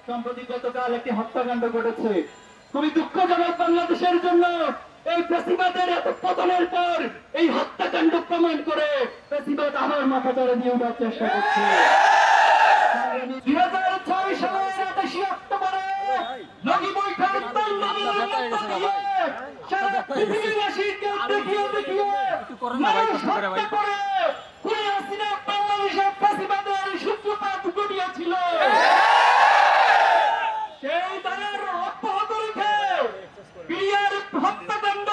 সম্প্রতি গতকাল একটি হত্যাকাণ্ড ঘটেছে। খুবই দুঃখজনক বাংলাদেশের জন্য। এই ফ্যাসিবাদের এত পতনের পর এই হত্যাকাণ্ড প্রমাণ করে ফ্যাসিবাদ আমার মাথা চাড়া দিয়ে উঠার চেষ্টা করছে। 2006 সালের 28 অক্টোবরে লগি বৈঠার সারা পৃথিবীবাসীকে দেখিয়ে মানুষ হত্যা করে খুনি হাসিনা বাংলাদেশের ফ্যাসিবাদের সূত্রপাত ঘটিয়েছিল। সেই তাদের অব্যাহত রেখে বিডিআর হত্যাকাণ্ড,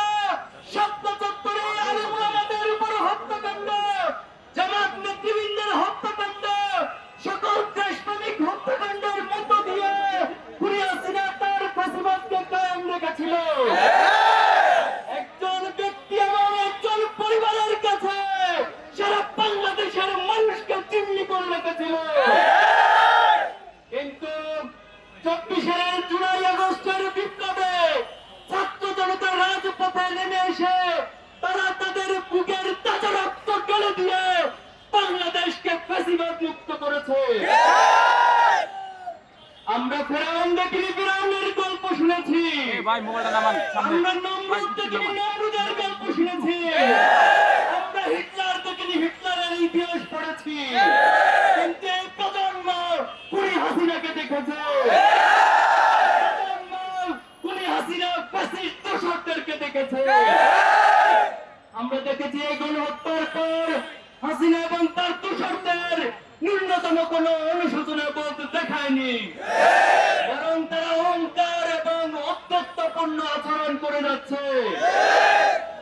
শব্দ চত্বরে আলেম ওলামাদের উপর হত্যাকাণ্ড, জামাত নেতৃবৃন্দের হত্যাকাণ্ড, সকল দেশপ্রেমিক হত্যাকাণ্ডের মধ্য দিয়ে খুনি হাসিনা তার ফ্যাসিবাদকে কায়েম রেখেছিল। একজন ব্যক্তি এবং একজন পরিবারের কাছে সারা বাংলাদেশের মানুষকে জিম্মি করে রেখেছিল। কিন্তু 24 জুলাই আগস্টের বিপ্লবে ছাত্র জনতা রাজপথে নেমে এসে তারা তাদের বুকের তাজা রক্ত ঢেলে দিয়ে বাংলাদেশকে ফ্যাসিবাদ মুক্ত করেছে। আমরা ফেরাউন দেখিনি, ফেরাউনের গল্প শুনেছি। আমরা নমরুদ দেখিনি, নমরুদের গল্প শুনেছি। আমরা হিটলার দেখিনি, হিটলারের ইতিহাস পড়েছি। কিন্তু এই প্রজন্ম খুনি হাসিনাকে দেখেছে। খুনি হাসিনা ফ্যাসিস্ট দোসরদেরকে দেখেছে। আমরা দেখেছি এই গণহত্যার পর হাসিনা এবং তার দোসরদের ন্যূনতম কোন অনুশোচনা বোধ দেখায়নি, বরং তারা অহংকার এবং অত্যত্বপূর্ণ আচরণ করে যাচ্ছে।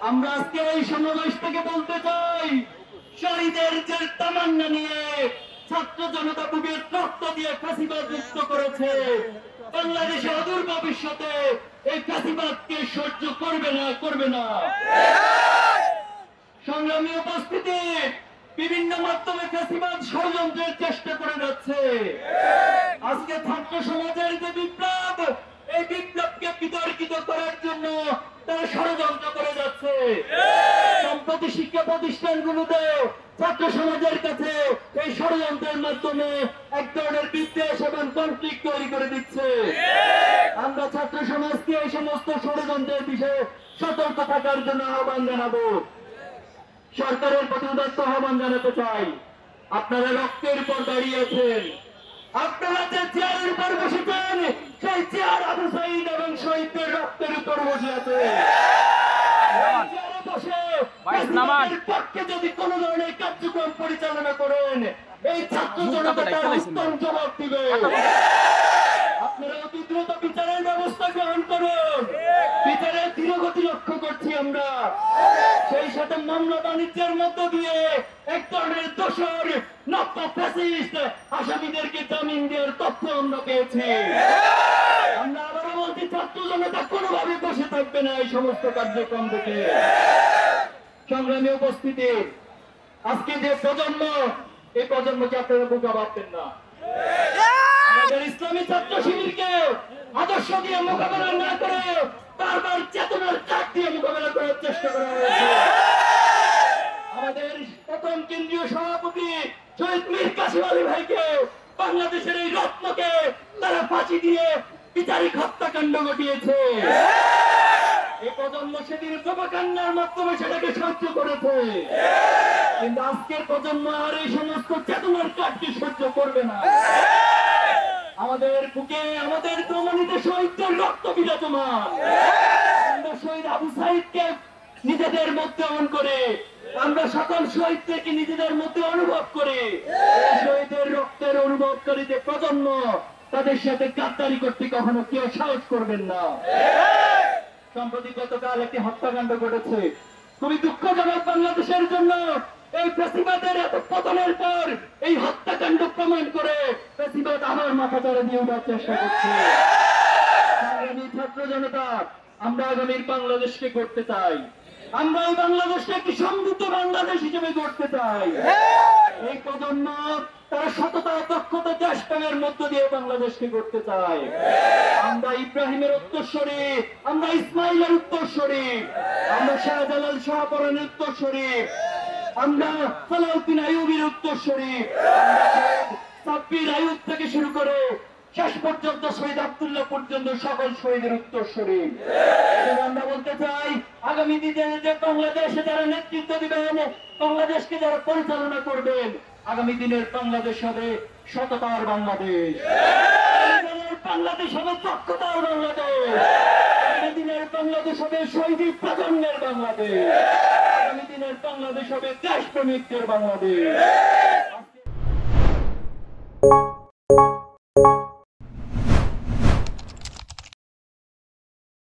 আমরা আজকে এই সমাবেশ থেকে বলতে চাই, শহীদের যে তামান্না নিয়ে ছাত্র জনতা বুকের রক্ত দিয়ে ফ্যাসিবাদ মুক্ত করেছে, বাংলাদেশের অদূর ভবিষ্যতে এই ফ্যাসিবাদকে সহ্য করবে না। সংগ্রামী উপস্থিতি, বিভিন্ন মাধ্যমে ফ্যাসিবাদ ষড়যন্ত্রের চেষ্টা করে যাচ্ছে। আজকে ছাত্র সমাজের যে বিপ্লব, এই বিপ্লবকে বিতর্কিত করার জন্য তারা ষড়যন্ত্র করে যাচ্ছে। সম্প্রতি শিক্ষা প্রতিষ্ঠানগুলোতে ছাত্র সমাজের কাছে এই ষড়যন্ত্রের মাধ্যমে এক ধরনের বিদ্বেষ এবং কনফ্লিক্ট তৈরি করে দিচ্ছে। আমরা ছাত্র সমাজকে এই সমস্ত ষড়যন্ত্রের বিষয়ে সতর্ক থাকার জন্য আহ্বান জানাবো। সরকারের প্রতি উদাত্ত আহ্বান জানাতে চাই, আপনারা রক্তের উপর দাঁড়িয়েছেন, আপনারা যে চেয়ারের উপর বসেছেন সেই চেয়ার আবু সাঈদ এবং শহীদদের রক্তের উপর বসে আছে। পক্ষে যদি কোন ধরনের কার্যক্রম পরিচালনা করেন, এই ছাত্র জনতা তার উত্তম জবাব দিবে। আপনারা অতি দ্রুত বিচারের ব্যবস্থা গ্রহণ করুন। বিচারের ধীরগতি লক্ষ্য করছি আমরা। সেই সাথে মামলা বাণিজ্যের মধ্য দিয়ে এক ধরনের দোষর নব্য ফ্যাসিস্ট আসামিদেরকে জামিন দেওয়ার তথ্য আমরা পেয়েছি। আমরা আবারও বলছি, ছাত্র জনতা কোনোভাবে বসে থাকবে না এই সমস্ত কার্যক্রম থেকে। সংগ্রামী উপস্থিতি, আজকে যে প্রজন্ম, এই প্রজন্মকে আপনারা বোকা ভাববেন না। আমাদের ইসলামী ছাত্র শিবিরকে আদর্শ দিয়ে মোকাবেলা না করে বারবার চেতনার চাপ দিয়ে মোকাবেলা করার চেষ্টা করা হয়েছে। আমাদের প্রথম কেন্দ্রীয় সভাপতি শহীদ মীর কাসেম আলী ভাইকে, বাংলাদেশের এই রত্নকে তারা ফাঁসি দিয়ে বিচারিক হত্যাকাণ্ড ঘটিয়েছে। এই প্রজন্ম সেদিন প্রোপাগান্ডার মাধ্যমে সেটাকে সহ্য করেছে, কিন্তু আজকের প্রজন্ম আর এই সমস্ত চেতনার কাজকে সহ্য করবে না। আমাদের বুকে আমাদের প্রমাণিত শহীদদের রক্ত বিরাজমান। আমরা শহীদ আবু সাঈদকে নিজেদের মধ্যে অন করে, আমরা সকল শহীদদেরকে নিজেদের মধ্যে অনুভব করে, শহীদের রক্তের অনুভবকারী যে প্রজন্ম, তাদের সাথে গাদ্দারি করতে কখনো কেউ সাহস করবেন না। সম্প্রতি গতকাল একটি হত্যাকাণ্ড ঘটেছে। খুবই দুঃখজনক বাংলাদেশের জন্য। এই ফ্যাসিবাদের এত পতনের পর এই হত্যাকাণ্ড প্রমাণ করে ফ্যাসিবাদ আমার মাথা চাড়া দিয়ে উঠার চেষ্টা করছে। ছাত্র জনতা, আমরা আগামীর বাংলাদেশকে গড়তে চাই। আমরা এই বাংলাদেশকে একটি সমৃদ্ধ বাংলাদেশ হিসেবে গড়তে চাই। এই প্রজন্ম তারা সততা, দক্ষতা, দেশপ্রেমের মধ্য দিয়ে বাংলাদেশকে গড়তে চায়। আমরা ইব্রাহিমের উত্তরসূরি, আমরা ইসমাইলের উত্তরসূরি, আমরা শাহজালাল শাহপরানের উত্তরসূরি, আমরা সালাউদ্দিন আইয়ুবীর উত্তরসূরি, সাব্বির আইয়ুব থেকে শুরু করে শেষ পর্যন্ত শহীদ আব্দুল্লাহ পর্যন্ত সকল শহীদের উত্তরসূরি। আমরা বলতে চাই আগামী দিনে যে বাংলাদেশে যারা নেতৃত্ব দিবেন, বাংলাদেশকে যারা পরিচালনা করবেন, আগামী দিনের বাংলাদেশ হবে সততার বাংলাদেশ, বাংলাদেশ হবে দক্ষতার বাংলাদেশ, আগামী দিনের বাংলাদেশ হবে শহীদ প্রজন্মের বাংলাদেশ, আগামী দিনের বাংলাদেশ হবে দেশপ্রেমিকদের বাংলাদেশ।